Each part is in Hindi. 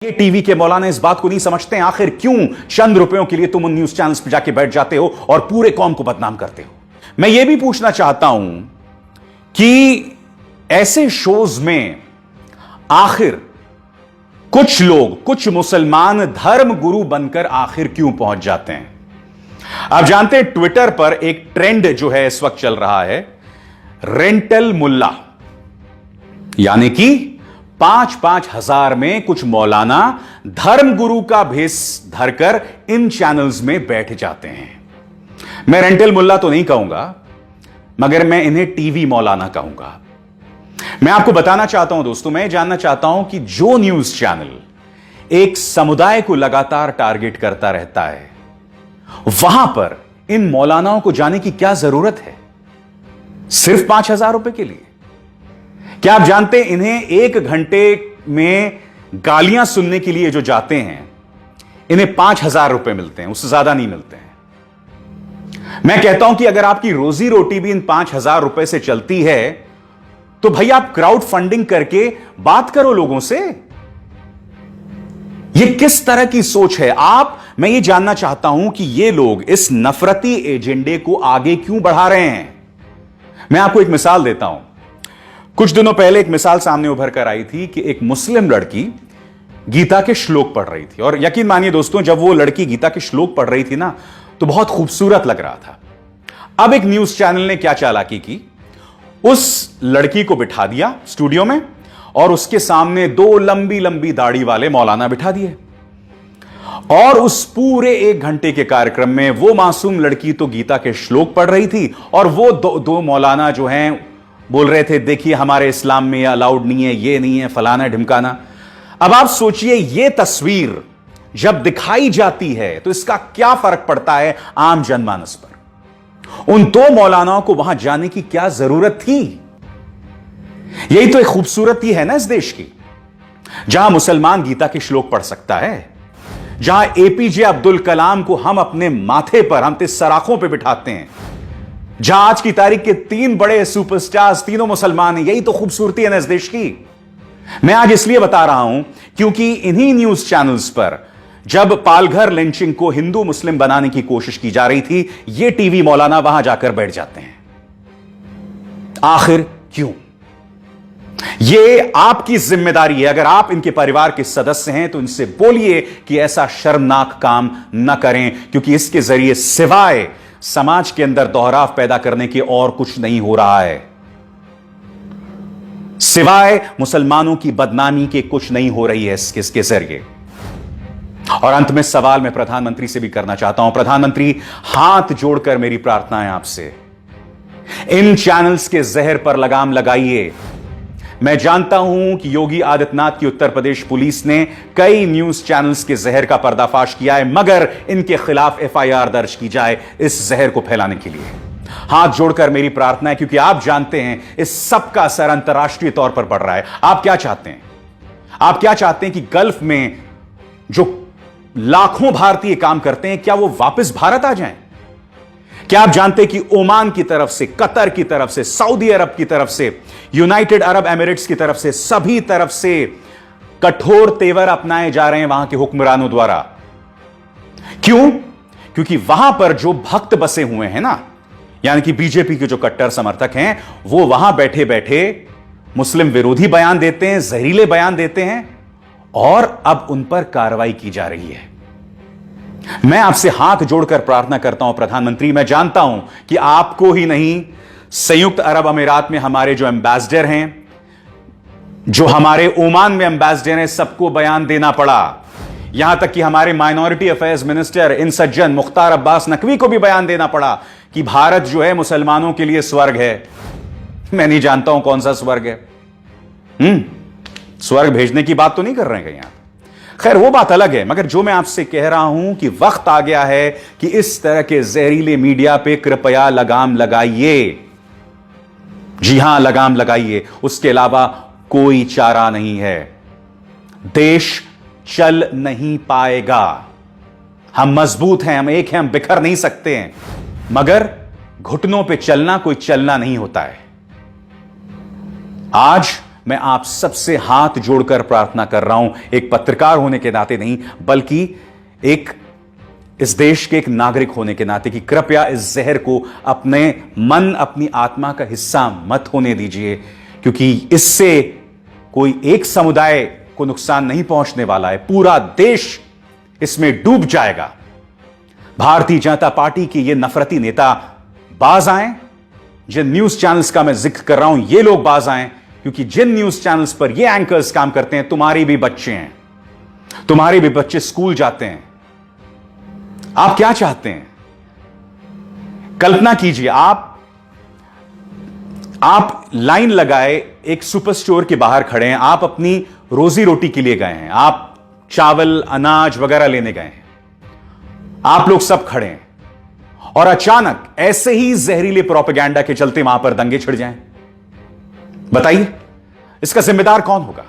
ये टीवी के मौलाना इस बात को नहीं समझते हैं, आखिर क्यों चंद रुपयों के लिए तुम उन न्यूज चैनल्स पर जाके बैठ जाते हो और पूरे कौम को बदनाम करते हो। मैं ये भी पूछना चाहता हूं कि ऐसे शोज में आखिर कुछ लोग, कुछ मुसलमान धर्म गुरु बनकर आखिर क्यों पहुंच जाते हैं। आप जानते हैं ट्विटर पर एक ट्रेंड जो है इस वक्त चल रहा है, रेंटल मुल्ला, यानी कि 5-5 हजार में कुछ मौलाना धर्म गुरु का भेष धरकर इन चैनल्स में बैठ जाते हैं। मैं रेंटल मुल्ला तो नहीं कहूंगा, मगर मैं इन्हें टीवी मौलाना कहूंगा। मैं आपको बताना चाहता हूं दोस्तों, मैं जानना चाहता हूं कि जो न्यूज चैनल एक समुदाय को लगातार टारगेट करता रहता है, वहां पर इन मौलानाओं को जाने की क्या जरूरत है सिर्फ 5,000 रुपए के लिए। क्या आप जानते हैं इन्हें 1 घंटे में गालियां सुनने के लिए जो जाते हैं, इन्हें 5,000 रुपए मिलते हैं, उससे ज्यादा नहीं मिलते हैं। मैं कहता हूं कि अगर आपकी रोजी रोटी भी इन 5,000 रुपए से चलती है तो भाई आप क्राउड फंडिंग करके बात करो लोगों से। यह किस तरह की सोच है मैं ये जानना चाहता हूं कि ये लोग इस नफरती एजेंडे को आगे क्यों बढ़ा रहे हैं। मैं आपको एक मिसाल देता हूं। कुछ दिनों पहले एक मिसाल सामने उभर कर आई थी कि एक मुस्लिम लड़की गीता के श्लोक पढ़ रही थी, और यकीन मानिए दोस्तों, जब वो लड़की गीता के श्लोक पढ़ रही थी ना, तो बहुत खूबसूरत लग रहा था। अब एक न्यूज चैनल ने क्या चालाकी की, उस लड़की को बिठा दिया स्टूडियो में और उसके सामने 2 लंबी लंबी दाढ़ी वाले मौलाना बिठा दिए, और उस पूरे 1 घंटे के कार्यक्रम में वो मासूम लड़की तो गीता के श्लोक पढ़ रही थी, और वो दो मौलाना जो हैं बोल रहे थे, देखिए हमारे इस्लाम में ये अलाउड नहीं है, ये नहीं है, फलाना ढिमकाना। अब आप सोचिए, ये तस्वीर जब दिखाई जाती है तो इसका क्या फर्क पड़ता है आम जनमानस पर। उन 2 मौलानाओं को वहां जाने की क्या जरूरत थी। यही तो एक खूबसूरती है ना इस देश की, जहां मुसलमान गीता के श्लोक पढ़ सकता है, जहां एपीजे अब्दुल कलाम को हम अपने माथे पर, हम सराखों पर बिठाते हैं, जहां आज की तारीख के 3 बड़े सुपरस्टार्स तीनों मुसलमान हैं। यही तो खूबसूरती है ना इस देश की। मैं आज इसलिए बता रहा हूं क्योंकि इन्हीं न्यूज चैनल्स पर जब पालघर लिंचिंग को हिंदू मुस्लिम बनाने की कोशिश की जा रही थी, ये टीवी मौलाना वहां जाकर बैठ जाते हैं। आखिर क्यों? ये आपकी जिम्मेदारी है। अगर आप इनके परिवार के सदस्य हैं तो इनसे बोलिए कि ऐसा शर्मनाक काम न करें, क्योंकि इसके जरिए सिवाय समाज के अंदर दोहराव पैदा करने के और कुछ नहीं हो रहा है। सिवाय मुसलमानों की बदनामी के कुछ नहीं हो रही है इसके जरिए। और अंत में सवाल मैं प्रधानमंत्री से भी करना चाहता हूं। प्रधानमंत्री, हाथ जोड़कर मेरी प्रार्थना है आपसे, इन चैनल्स के जहर पर लगाम लगाइए। मैं जानता हूं कि योगी आदित्यनाथ की उत्तर प्रदेश पुलिस ने कई न्यूज चैनल्स के जहर का पर्दाफाश किया है, मगर इनके खिलाफ एफआईआर दर्ज की जाए इस जहर को फैलाने के लिए। हाथ जोड़कर मेरी प्रार्थना है, क्योंकि आप जानते हैं इस सब का असर अंतर्राष्ट्रीय तौर पर पड़ रहा है। आप क्या चाहते हैं? आप क्या चाहते हैं कि गल्फ में जो लाखों भारतीय काम करते हैं, क्या वो वापस भारत आ जाएं? क्या आप जानते हैं कि ओमान की तरफ से, कतर की तरफ से, सऊदी अरब की तरफ से, यूनाइटेड अरब एमिरेट्स की तरफ से, सभी तरफ से कठोर तेवर अपनाए जा रहे हैं वहां के हुक्मरानों द्वारा। क्यों? क्योंकि वहां पर जो भक्त बसे हुए हैं ना, यानी कि बीजेपी के जो कट्टर समर्थक हैं, वो वहां बैठे बैठे मुस्लिम विरोधी बयान देते हैं, जहरीले बयान देते हैं, और अब उन पर कार्रवाई की जा रही है। मैं आपसे हाथ जोड़कर प्रार्थना करता हूं प्रधानमंत्री, मैं जानता हूं कि आपको ही नहीं, संयुक्त अरब अमीरात में हमारे जो एम्बेसडर हैं, जो हमारे ओमान में एम्बेसडर हैं, सबको बयान देना पड़ा। यहां तक कि हमारे माइनॉरिटी अफेयर्स मिनिस्टर इन सज्जन मुख्तार अब्बास नकवी को भी बयान देना पड़ा कि भारत जो है मुसलमानों के लिए स्वर्ग है। मैं नहीं जानता हूं कौन सा स्वर्ग है। स्वर्ग भेजने की बात तो नहीं कर रहे हैं कहीं आप। खैर, वो बात अलग है, मगर जो मैं आपसे कह रहा हूं कि वक्त आ गया है कि इस तरह के जहरीले मीडिया पे कृपया लगाम लगाइए। जी हां, लगाम लगाइए। उसके अलावा कोई चारा नहीं है। देश चल नहीं पाएगा। हम मजबूत हैं, हम एक हैं, हम बिखर नहीं सकते हैं, मगर घुटनों पे चलना कोई चलना नहीं होता है। आज मैं आप सबसे हाथ जोड़कर प्रार्थना कर रहा हूं, एक पत्रकार होने के नाते नहीं, बल्कि एक इस देश के एक नागरिक होने के नाते, कि कृपया इस जहर को अपने मन, अपनी आत्मा का हिस्सा मत होने दीजिए, क्योंकि इससे कोई एक समुदाय को नुकसान नहीं पहुंचने वाला है, पूरा देश इसमें डूब जाएगा। भारतीय जनता पार्टी के ये नफरती नेता बाज आए, जिन न्यूज चैनल्स का मैं जिक्र कर रहा हूं, ये लोग बाज आए, क्योंकि जिन न्यूज चैनल्स पर ये एंकर्स काम करते हैं, तुम्हारे भी बच्चे हैं, तुम्हारे भी बच्चे स्कूल जाते हैं। आप क्या चाहते हैं? कल्पना कीजिए, आप लाइन लगाए एक सुपर स्टोर के बाहर खड़े हैं, आप अपनी रोजी रोटी के लिए गए हैं, आप चावल अनाज वगैरह लेने गए हैं, आप लोग सब खड़े हैं, और अचानक ऐसे ही जहरीले प्रोपेगेंडा के चलते वहां पर दंगे छिड़ जाएं। बताइए, इसका जिम्मेदार कौन होगा?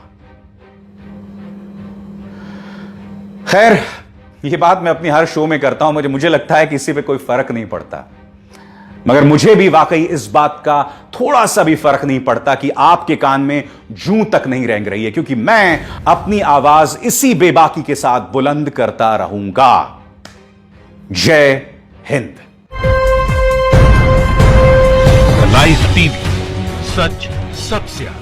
खैर, यह बात मैं अपनी हर शो में करता हूं, मुझे लगता है कि इसी पे कोई फर्क नहीं पड़ता, मगर मुझे भी वाकई इस बात का थोड़ा सा भी फर्क नहीं पड़ता कि आपके कान में जूं तक नहीं रेंग रही है, क्योंकि मैं अपनी आवाज इसी बेबाकी के साथ बुलंद करता रहूंगा। जय हिंद। लाइव टीवी, सच सबसे आगे।